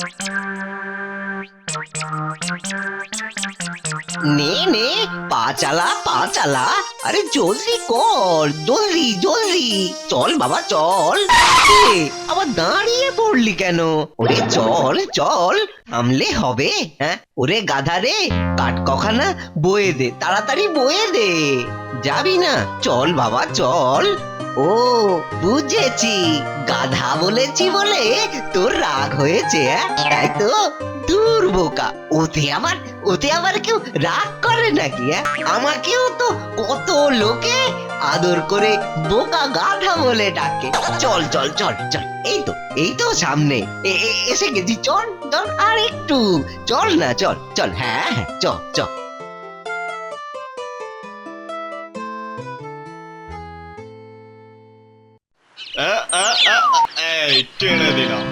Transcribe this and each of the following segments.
নে নে, পা চালা পা চালা, আরে জলদি কর, জলদি জলদি চল বাবা চল। এ, আবার দাঁড়িয়ে পড়লি কেন? ওরে চল চল, থামলে হবে? হ্যাঁ ওরে গাধা রে, কাঠ কখানা বয়ে দে, তাড়াতাড়ি বয়ে দে। যাবি না? চল বাবা চল। ও বুঝেছি, গাধা বলেছি বলে তোর রাগ হয়েছে, তাই তো? দূর বোকা, ওতে আবার কেউ রাগ করে নাকি? আমাকেও তো কত লোকে আদর করে বোকা গাধা বলে ডাকে। চল চল চল চল, এই তো সামনে এসে গেছি। চল চল, আর একটু চল না, চল চল, হ্যাঁ হ্যাঁ চল চল। এই টেনে দিলাম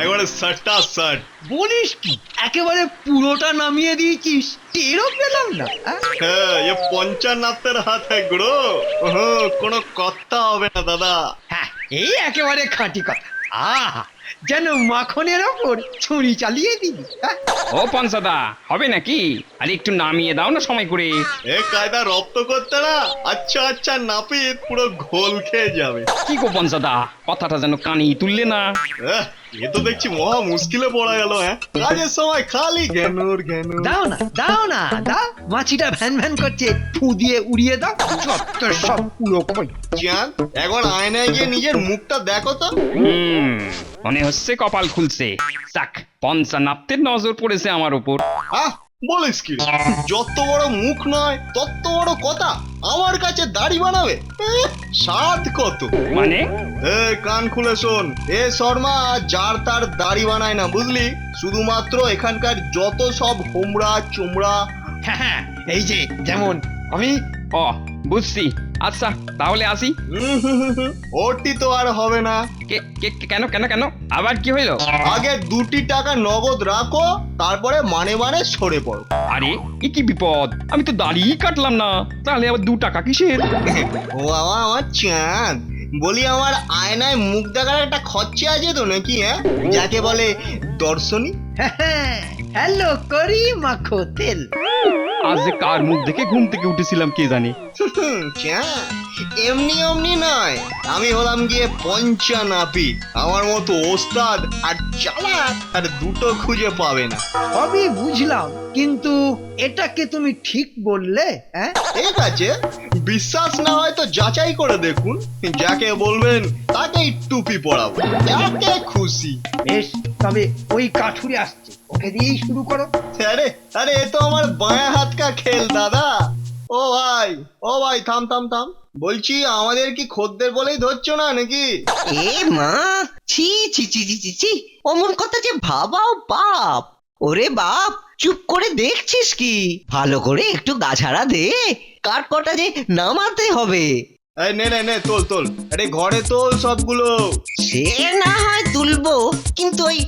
একবারে সাটটা সাট। বলিস কি, একেবারে পুরোটা নামিয়ে দিয়েছিস, টেরও পেলাম না। হ্যাঁ এ পঞ্চান্নাতের হাতে গুড়ো, কোনো কথা হবে না দাদা। হ্যাঁ, এই একেবারে খাঁটি কথা। আহা, যেন মাখনের ওপর ছুরি চালিয়ে দিবি। ও পঞ্চাদা, হবে নাকি? আর একটু নামিয়ে দাও না সময় করে। এ কায়দা রপ্ত করতে না, আচ্ছা আচ্ছা নাপিত পুরো ঘোল খেয়ে যাবে। কি গো পঞ্চাদা, কথাটা যেন কানেই তুললে না। এ তো দেখছি মহা মুশকিলে পড়া গেল। কাজের সময় খালি জ্ঞানুর জ্ঞানুর। দাও না দাও না দাও, মাছিটা ভ্যান ভ্যান করছে, ফু দিয়ে উড়িয়ে দাও। চত্বর সব পুরো কই। চাঁদ একবার আয়নায় গিয়ে নিজের মুখটা দেখো তো। মনে হচ্ছে কপাল খুলছে। যাক, পঞ্চানাপ্তের নজর পড়েছে আমার উপর। আহ বলিস কি, যত বড় মুখ নয় তত বড় কথা। আমার কাছে দাড়ি বানাবে, সাত কত। মানে? এ কান খুলে শোন, এ শর্মা যার তার দাড়ি বানায় না, বুঝলি? শুধুমাত্র এখানকার যত সব হোমরা চোমড়া। হ্যাঁ হ্যাঁ, এই যে যেমন আমি। ও বুঝছি, আচ্ছা তাহলে আসি। ওটি তো আর হবে না। কেন কেন কেন, আবার কি হইলো? আগে 2টি টাকা নগদ রাখো, তারপরে মানে মানে সরে পড়ো। আরে এ কি বিপদ, আমি তো দাড়িই কাটলাম না, তাহলে আবার 2 টাকা কিসের? ও বাবা আমার চাঁদ, বলি আমার আয়নায় মুখ দেখার একটা খরচা আছে তো নাকি? যাকে বলে দর্শনী। হ্যালো করি মাখো তেল। আজ যে কার মুখ দেখে ঘুম থেকে উঠেছিলাম কে জানে। চাঁদ এমনি এমনি নয়, আমি হলাম গিয়ে পঞ্চানাপি। আমার মতো ওস্তাদ আর চালাক আর দুটো খুঁজে পাবে না। সবই বুঝলাম, কিন্তু এটাকে তুমি ঠিক বললে? হ্যাঁ ঠিক আছে, বিশ্বাস না হয় তো যাচাই করে দেখুন। যাকে বলবেন তাকেই টুপি পরাবো, যাকে খুশি। বেশ, তবে ওই কাঠুরে আসছে, ওকে দিয়েই শুরু করো। আরে আরে এ তো আমার বাঁয়া হাত কা খেল দাদা। ও ভাই থাম থাম থাম, বলছি আমাদের কি খদ্দের বলেই ধরছো না নাকি? এ মা, ছি ছি ছি ছি ছি ছি, অমন কথা যে ভাবাও বাপ। ওরে বাপ, চুপ করে দেখছিস কি? ভালো করে একটু গাছাড়া দে, কাঠ কটা যে নামাতে হবে। এই নে নে নে, তোল তোল, আরে ঘরে তোল সবগুলো। সে না হয় তুলবো, কিন্তু ওই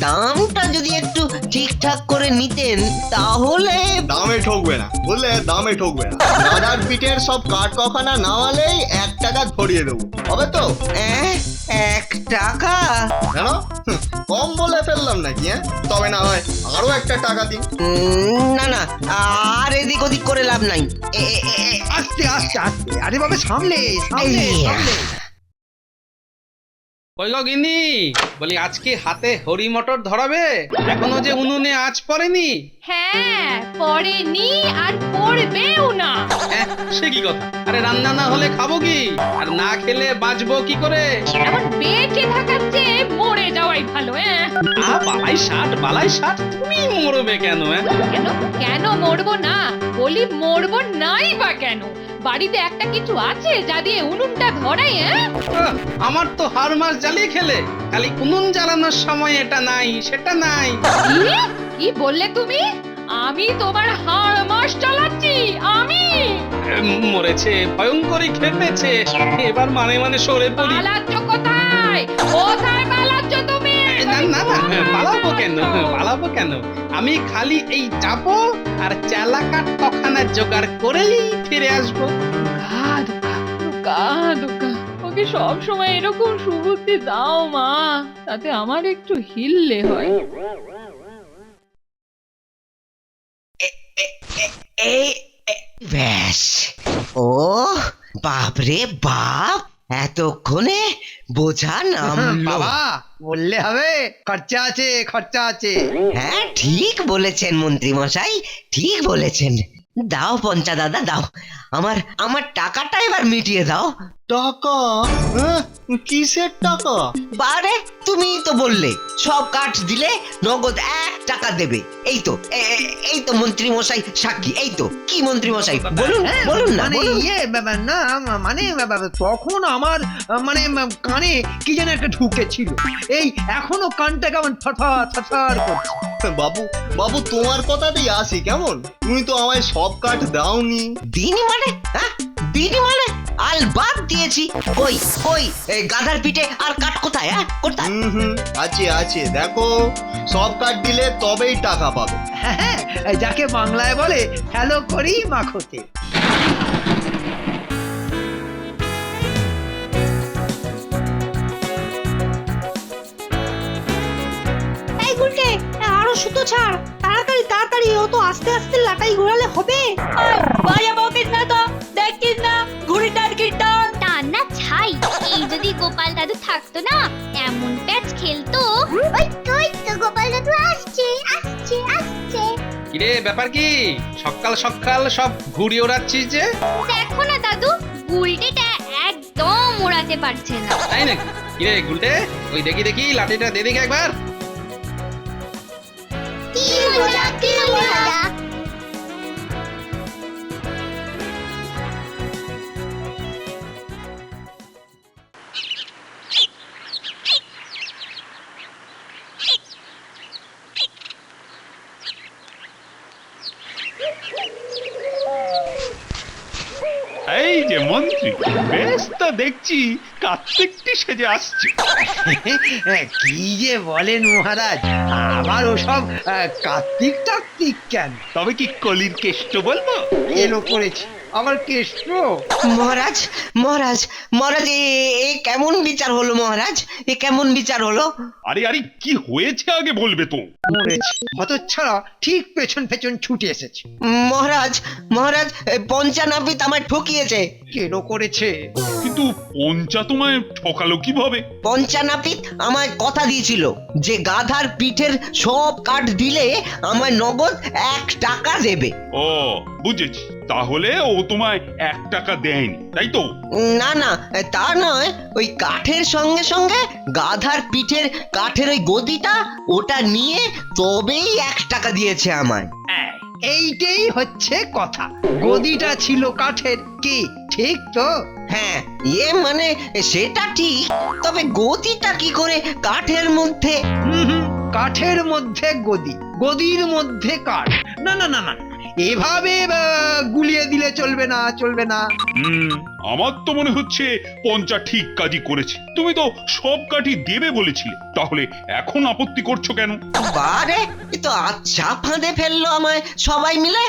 দামটা যদি একটু ঠিকঠাক করে নিতেন তাহলে। দামে ঠকবে না বুঝলে, দামে ঠকবে না। দাদার পিঠের সব কাঠ কখানা নামালেই 1 টাকা ধরিয়ে দেবো, হবে তো? 1 টাকা? কেন কম বলে ফেললাম নাকি? তবে না হয় আরো 1টা টাকা দিন। না না, আর এদিক ওদিক করে লাভ নাই। আস্তে আস্তে আস্তে, আরে বাবা সামলে সামলে সামলে। ওই গো গিন্নি, বলি আজকে হাতে হরি মটর ধরাবে? এখনো যে উনুনে আঁচ পড়েনি। হ্যাঁ, পড়েনি আর পড়বেও না। সে কি কথা? আরে রান্না না হলে খাবো কি? আর না খেলে বাঁচবো কি করে? এমন বেঁচে থাকার চেয়ে মরে যাওয়াই ভালো। বালাই ষাট, তুমি মরবে কেন? কেন কেন মরবো না? বলি মরবো নাই বা কেন? বাড়িতে একটা কিছু আছে যা দিয়ে উনুনটা ধরাই? আমার তো হাড় মাস জ্বালিয়ে খেলে, খালি উনুন জ্বালানোর সময় এটা নাই সেটা নাই। কি বললে তুমি? আমি তোমার হাড় মাস চালাচ্ছি? আমি মরেছে, ভয়ঙ্করী খেপেছে, এবার মানে মানে সরে পড়ি। পালাচ্ছ কোথায়? কোথায় পালাচ্ছ তুমি? না না না, পালাবো কেন? আমি খালি এই যাবো আর চালাকাট কখানা জোগাড় করেই ফিরে আসবো। দুকা দুকা দুকা দুকা, ও আমাকে সব সময় এরকম সুবুদ্ধি দাও মা, তাতে আমার একটু হিললে হয়। এই ব্যাস। ও বাপরে বাপ, এতক্ষণে বোঝা নামলো। বাবা বললে হবে, খরচা আছে খরচা আছে। হ্যাঁ ঠিক বলেছেন মন্ত্রী মশাই, ঠিক বলেছেন। দাও পঞ্চা দাদা দাও, আমার আমার টাকাটা এবার মিটিয়ে দাও। টাকা? হ্যাঁ, কিসের টাকা? বারে তুমি তো বললে সব কাঠ দিলে নগদ 1 টাকা দেবে। এই তো এই তো মন্ত্রী মশাই সাক্ষী। এই তো কি মন্ত্রী মশাই বলুন হ্যাঁ, বলুন না মানে বলুন। না মানে তখন আমার মানে কানে কি যেন একটা ঢুকেছিল, এই এখনো কানটা কেমন থরথর থরথর করছে। বাবু বাবু তোমার কথাতেই আসি কেমন, তুমি তো আমায় সব কাঠ দাওনি। দিনি মানে? হ্যাঁ দিনি মানে আলবাদ দিয়েছি। কই কই এই গাধার পিঠে আর কাঠ কোথায়? হ্যাঁ কোথায়? হুম, আছে আছে, দেখো সব কাঠ দিলে তবেই টাকা পাবে। হ্যাঁ, যাকে বাংলায় বলে হ্যালো করি মাখোতে। এই গুলটে, আরো সুতো ছাড়, তাড়াতাড়ি তাড়াতাড়ি, ও তো আস্তে আস্তে লাটাই ঘোরালে হবে। বাজা বকিস না তো, দেখিস না ঘুড়িটার কীর্তন। টান না ছাই, এই যদি গোপাল দাদু থাকতো না এমন প্যাচ খেলতো। ওই তো গোপাল দাদু আসছে আসছে আসছে। কিরে ব্যাপার কি, সকাল সকাল সব ঘুড়ি ওড়াচ্ছিস যে? দেখো না দাদু, গুলটেটা একদম ওড়াতে পারছে না। তাই নাকি? কিরে গুলটে, ওই দেখি দেখি লাঠিটা দে দেখি একবার। কি মজা কি মজা। এই যে মন্ত্রী, বেশ তো দেখছি কার্তিকটি সেজে আসছে। কি যে বলেন মহারাজ, আবার ওসব কার্তিক টার্তিক কেন? তবে কি কলির কেষ্ট বলবো? এলো করেছি আমার কেষ্ট। মহারাজ মহারাজ মহারাজ এ কেমন বিচার হলো মহারাজ? এ কেমন বিচার হলো? আরে আরে কি হয়েছে আগে বলবে তো। মরেছি হতচ্ছাড়া, ঠিক পেছন পেছন ছুটে এসেছে। মহারাজ মহারাজ পঞ্চানাপিত আমায় ঠকিয়েছে। কেন করেছে? কিন্তু পঞ্চা তোমায় ঠকালো কিভাবে? পঞ্চানাপিত আমায় কথা দিয়েছিল যে গাধার পিঠের সব কাঠ দিলে আমায় নগদ 1 টাকা দেবে। ও বুঝেছি, তাহলে ও তোমায় 1 টাকা দেয়নি তাই তো? না না তা নয়, ওই কাঠের সঙ্গে সঙ্গে গাধার পিঠের কাঠের ওই গদিটা ওটা নিয়ে তবেই 1 টাকা দিয়েছে আমায়। এইটাই হচ্ছে কথা, গদিটা ছিল কাঠের, কি ঠিক তো? হ্যাঁ মানে সেটা ঠিক, তবে গদিটা কি করে কাঠের মধ্যে? কাঠের মধ্যে গদি, গদির মধ্যে কাঠ? না না না না, এভাবে গুলিয়ে দিলে চলবে না চলবে না। আমার তো মনে হচ্ছে পঞ্চা ঠিক কাজই করেছে। তুমি তো সব কাঠই দেবে বলেছিলে, তাহলে এখন আপত্তি করছো কেন? বারে এ তো আচ্ছা ফাঁদে ফেললো আমায় সবাই মিলে।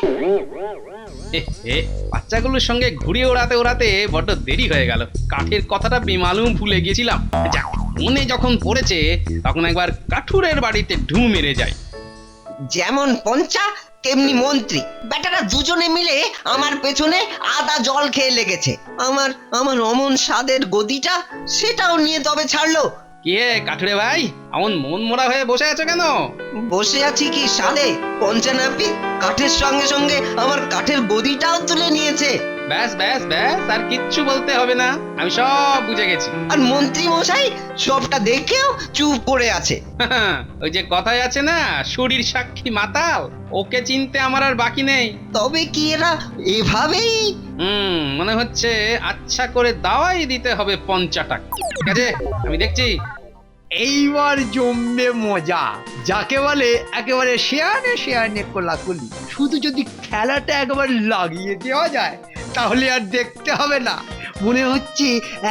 বাচ্চাগুলোর সঙ্গে ঘুড়ি ওড়াতে ওড়াতে বড্ড দেরি হয়ে গেল, কাঠের কথাটা বেমালুম ভুলে গেছিলাম। যাক, মনে যখন পড়েছে তখন একবার কাঠুরের বাড়িতে ঢু মেরে যায়। যেমন পঞ্চা তেমনি মন্ত্রী, বেটারা দুজনে মিলে আমার পেছনে আদা জল খেয়ে লেগেছে। আমার আমার অমন স্বাদের গদিটা সেটাও নিয়ে তবে ছাড়লো। কে কাঠুরে ভাই, এমন মন মোড়া হয়ে বসে আছো কেন? বসে আছি কি স্বাদে, পঞ্চানাপি কাঠের সঙ্গে সঙ্গে আমার কাঠের গদিটাও তুলে নিয়েছে। ব্যাস ব্যাস ব্যাস, আর কিচ্ছু বলতে হবে না, আমি সব বুঝে গেছি। আর মন্ত্রী মশাই সবটা দেখেও চুপ করে আছে। ওই যে কথায় আছে না, শরীর সাক্ষী মাতাল, ওকে চিনতে আমার আর বাকি নেই। তবে কি এরা এভাবেই? মনে হচ্ছে আচ্ছা করে দাওয়াই দিতে হবে 50 টাকা। ঠিক আছে, আমি দেখছি। এইবার জমবে মজা, যাকে বলে একেবারে শেয়ানে শেয়ানে কোলাকুলি। শুধু যদি খেলাটা একবার লাগিয়ে দেওয়া যায় তাহলে আর দেখতে হবে না। মনে হচ্ছে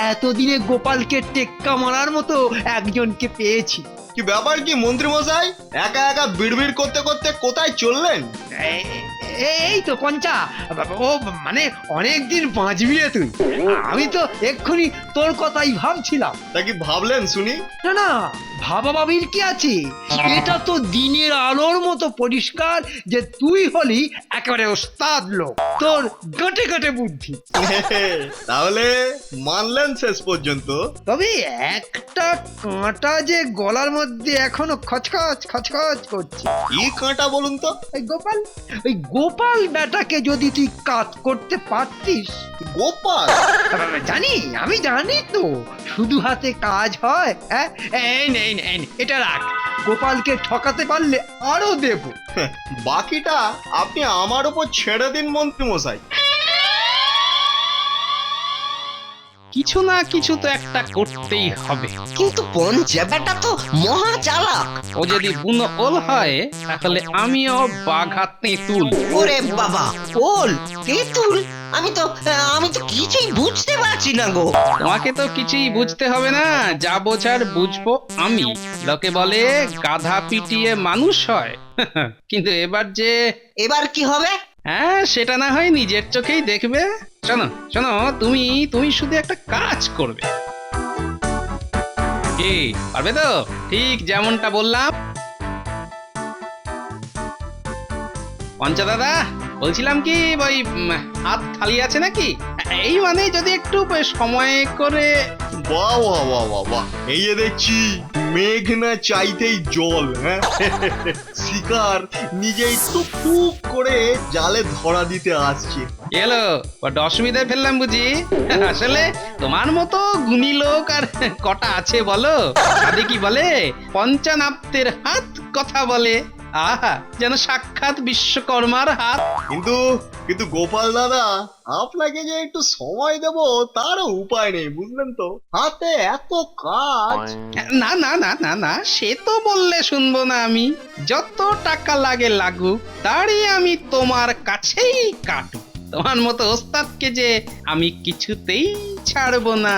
এতদিনে গোপালকে টেক্কা মারার মতো একজনকে পেয়েছি। কি ব্যাপার কি মন্ত্রী মশাই, একা একা বিড়বিড় করতে করতে কোথায় চললেন? এই তো পঞ্চা, ও মানে অনেকদিন বাঁচবি রে তুই। আমি তো এক্ষুনি তোর কথাই ভাবছিলাম। তা কি ভাবলেন শুনি? না না, ভাবা ভাবির কি আছে, এটা তো দিনের আলোর মতো পরিষ্কার যে তুই হলি একেবারে ওস্তাদ লোক, তোর গাঁটে গাঁটে বুদ্ধি। তাহলে মানলেন শেষ পর্যন্ত? তবে একটা কাঁটা যে গলার মধ্যে এখনো খচখচ খচখচ করছে। কি কাঁটা বলুন তো? ওই গোপাল বেটাকে যদি তুই কাজ করতে পারতিস। গোপাল? আমি জানি তো শুধু হাতে কাজ হয়। হ্যাঁ, এই নে, এই নে, এই নে, এটা রাখ। গোপালকে ঠকাতে পারলে আরো দেব। বাকিটা আপনি আমার উপর ছেড়ে দিন মন্ত্রী মশাই। কিছু না কিছু তো একটা করতেই হবে। কিন্তু পঞ্চা বেটা তো মহা চালাক। ও যদি বুনো ওল হয় তাহলে আমিও বাঘা তেঁতুল। ওরে বাবা, ওল তেঁতুল, আমি তো কিছুই বুঝতে পারছি না গো। তোমাকে তো কিছুই বুঝতে হবে না, যা বোঝার বুঝবো আমি। লোকে বলে গাধা পিটিয়ে মানুষ হয়, কিন্তু এবার কি হবে? হ্যাঁ, সেটা না হয় নিজের চোখেই দেখবে। শোনো শোনো, তুমি শুধু একটা কাজ করবে। কি পারবে তো? ঠিক যেমনটা বললাম। পঞ্চা দাদা, বলছিলাম কি, ওই হাত খালি আছে নাকি? এই মানে যদি একটু সময় করে। বাহ বাহ বাহ বাহ বাহ, এই যে দেখছি মেঘ না চাইতেই জল। হ্যাঁ, শিকার নিজেই টুক করে জালে ধরা দিতে আসছে। এলো বড্ড অসুবিধায় ফেললাম বুঝি। আসলে তোমার মতো গুণী লোক আর কটা আছে বলো? সাধে কি বলে, পঞ্চানাপ্তের হাত কথা বলে। আহা, যেন সাক্ষাৎ বিশ্বকর্মার হাত। কিন্তু গোপাল দাদা, আপনাকে যে একটু সময় দেব তারও উপায় নেই, বুঝলেন তো? হাতে এত কাজ। না না না না না, সে তো বললে শুনবো না আমি। যত টাকা লাগে লাগুক, তারই আমি তোমার কাছেই কাটু। তোমার মতো ওস্তাদকে যে আমি কিছুতেই ছাড়বো না।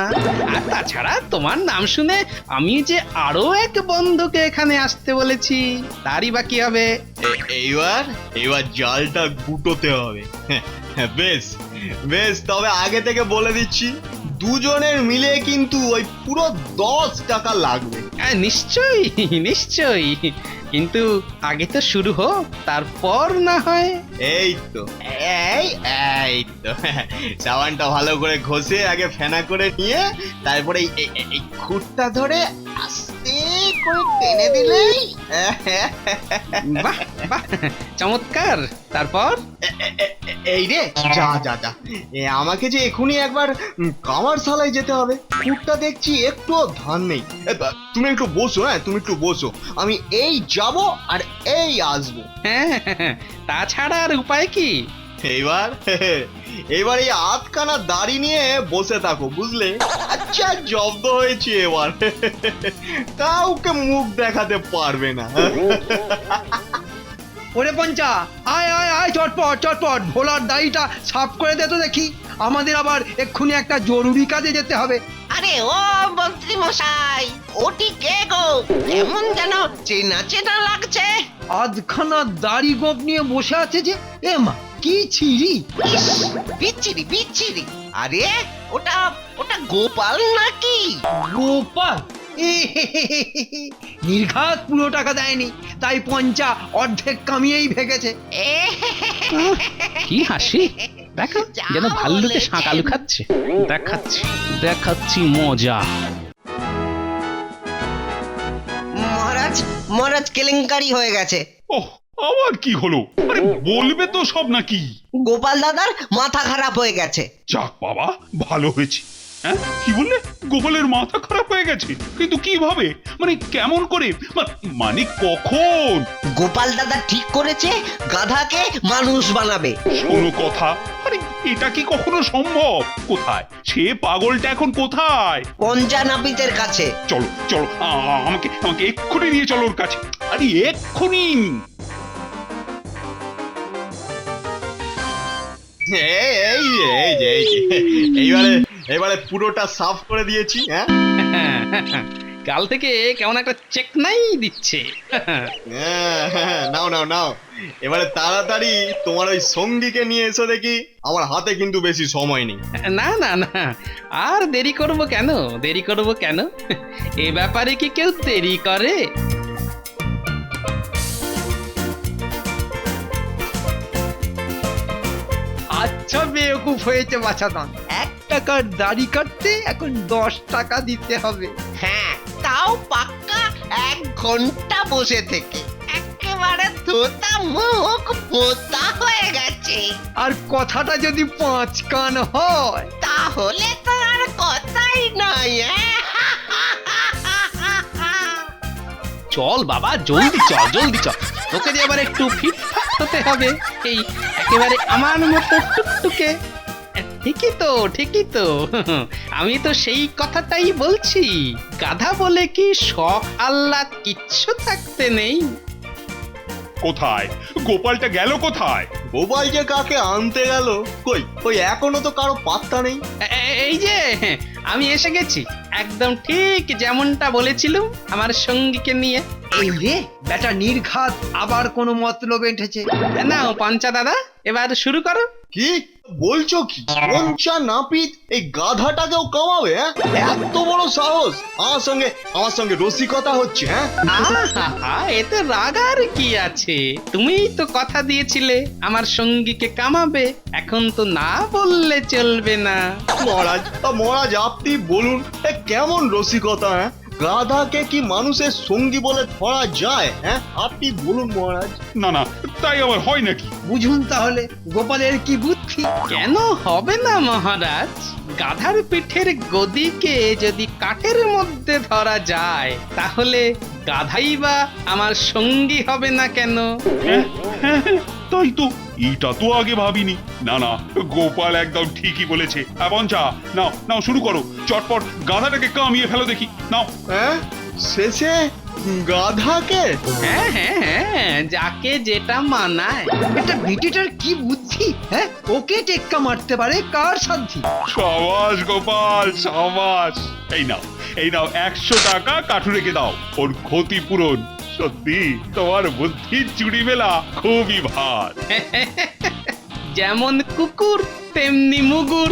আর তাছাড়া তোমার নাম শুনে আমি যে আরো এক বন্ধুকে এখানে আসতে বলেছি, তারই বা কি হবে? এইবার জালটা গুটোতে হবে। বেশ বেশ, তবে আগে থেকে বলে দিচ্ছি, দুজনের মিলে কিন্তু ওই পুরো 10 টাকা লাগবে। নিশ্চয়ই নিশ্চয়ই, কিন্তু আগে তো শুরু হোক, তারপর না হয়। এই তো সাবানটা ভালো করে ঘষে আগে ফেনা করে নিয়ে তারপরে এই খুঁটটা ধরে আস্তে করে টেনে দিলেই। বাহ বাহ, চমৎকার। তারপর এই রে, যা যা যা, আমাকে যে এখনই একবার কামারশালায় যেতে হবে। খুঁটটা দেখছি একটু ধান নেই। তুমি একটু বসো, হ্যাঁ তুমি একটু বসো, আমি এই যাব আর এই আসবো। হ্যাঁ, তাছাড়া আর উপায় কি? এইবার এই আধখানা দাড়ি নিয়ে বসে থাকো, বুঝলে? আচ্ছা, জব্দ হয়েছে এবার। কাউকে মুখ দেখাতে পারবে না। ওরে পঞ্চা, আয় আয় আয়, চটপট চটপট, ভোলার দাড়িটা সাফ করে দে তো দেখি। আমাদের আবার এক্ষুনি একটা জরুরি কাজে যেতে হবে। আরে ও মন্ত্রী মশাই, ওটি কে গো? এমন যেন চেনা চেনা লাগছে। আধখানা দাড়ি গোপ নিয়ে বসে আছে যে, এ মা, কি ছিরি! ইস, বিচ্ছিরি বিচ্ছিরি। আরে ওটা ওটা গোপাল নাকি? গোপাল? নির্ঘাত পুরো টাকা দেয়নি, তাই পঞ্চা অর্ধেক কামিয়েই ভেগেছে। কি হাসি! দেখো, যেন ভাল্লুকে শাঁক আলু খাচ্ছে। দেখাচ্ছি মজা। মহারাজ কেলেঙ্কারি হয়ে গেছে। ওহ, আবার কি হলো? আরে বলবে তো সব নাকি? গোপাল দাদার মাথা খারাপ হয়ে গেছে। যাক বাবা, ভালো হয়েছে। হ্যাঁ, কি বললে? গোপালের মাথা খারাপ হয়ে গেছে? কিন্তু কিভাবে? মানে কেমন করে? মানে কখন? গোপাল দাদা ঠিক করেছে গাধাকে মানুষ বানাবে। শোনো কথা, আরে এটা কি কখনো সম্ভব? কোথায় সে পাগলটা এখন? কোথায়? পঞ্চানাপিতের কাছে। চলো চলো, আমাকে এক্ষুনি নিয়ে চলো ওর কাছে। আরে এক্ষুনি। এইবারে পুরোটা সাফ করে দিয়েছি। হ্যাঁ, কাল থেকে কেমন একটা চেক নাই দিচ্ছে। হ্যাঁ, নাও নাও নাও, এবারে তাড়াতাড়ি তোমার ওই সঙ্গীকে নিয়ে এসো দেখি, আমার হাতে কিন্তু বেশি সময় নেই। না না না, আর দেরি করব কেন, দেরি করব কেন? এ ব্যাপারে কি কেউ দেরি করে? আচ্ছা বেওকুফ হয়েছে বাছাধন, 1 টাকার দাড়ি কাটতে এখন 10 টাকা দিতে হবে। হ্যাঁ, তাও পাক্কা 1 ঘন্টা বসে থেকে একেবারে তোতা মুখ পোতা হয়ে গেছে। আর কথাটা যদি 5 কান হয়, তাহলে তো আর কথাই নাই। চল বাবা, জলদি চল, জলদি চল, তোকে যে এবার একটু ফিটফাট হতে হবে, এই একেবারে আমার মতো টুকটুকে। ঠিকই তো, ঠিকই তো, আমি তো সেই কথাটাই বলছি। গাধা বলে কি শখ আহ্লাদ কিচ্ছু থাকতে নেই? কোথায় গোপালটা গেল কোথায়? গোপাল যে কাকে আনতে গেল, কই ওই এখনো তো কারো পাত্তা নেই। এই যে আমি এসে গেছি, একদম ঠিক যেমনটা বলেছিলুম, আমার সঙ্গীকে নিয়ে। এই রে বেটা নির্ঘাত আবার কোনো মতলব এঁটেছে। নাও পঞ্চা দাদা, এবার শুরু করো। কি বলছো কি? পঞ্চা নাপিত এই গাধাটাকেও কামাবে? হ্যাঁ, এত বড় সাহস! আমার সঙ্গে রসিকতা হচ্ছে? হ্যাঁ, আহা, এতে রাগার কি আছে? তুমিই তো কথা দিয়েছিলে আমার সঙ্গীকে কামাবে, এখন তো না বললে চলবে না। মহারাজ আপনি বলুন, এ কেমন রসিকতা? হ্যাঁ, গাধাকে কি মানুষের সঙ্গী বলে ধরা যায়? হ্যাঁ, আপনি বলুন মহারাজ। না না, তাই আবার হয় নাকি? বুঝুন তাহলে গোপালের কি বুদ্ধি। কেন হবে না মহারাজ? গাধার পিঠের গদিকে যদি কাঠের মধ্যে ধরা যায়, তাহলে গাধাই বা আমার সঙ্গী হবে না কেন? হ্যাঁ, হ্যাঁ, হ্যাঁ, তাই তো, এটা তো আগে ভাবিনি। না না, গোপাল একদম ঠিকই বলেছে। পঞ্চা, নাও নাও, শুরু করো, চটপট গাধাটাকে কামিয়ে ফেলো দেখি, নাও। হ্যাঁ, শেষে গাধাকে? হ্যাঁ হ্যাঁ হ্যাঁ, যাকে যেটা মানায়। এটা বিটিটার কি বুদ্ধি! হ্যাঁ, ওকে টেক্কা মারতে পারে কার সাধ্যি? সাবাস গোপাল, সাবাস। এই নাও, এই নাও, 100 টাকা কাঠু রেখে দাও, ওর ক্ষতিপূরণ। সত্যি তোমার বুদ্ধির চুরি মেলা খুবই ভার। যেমন কুকুর তেমনি মুগুর।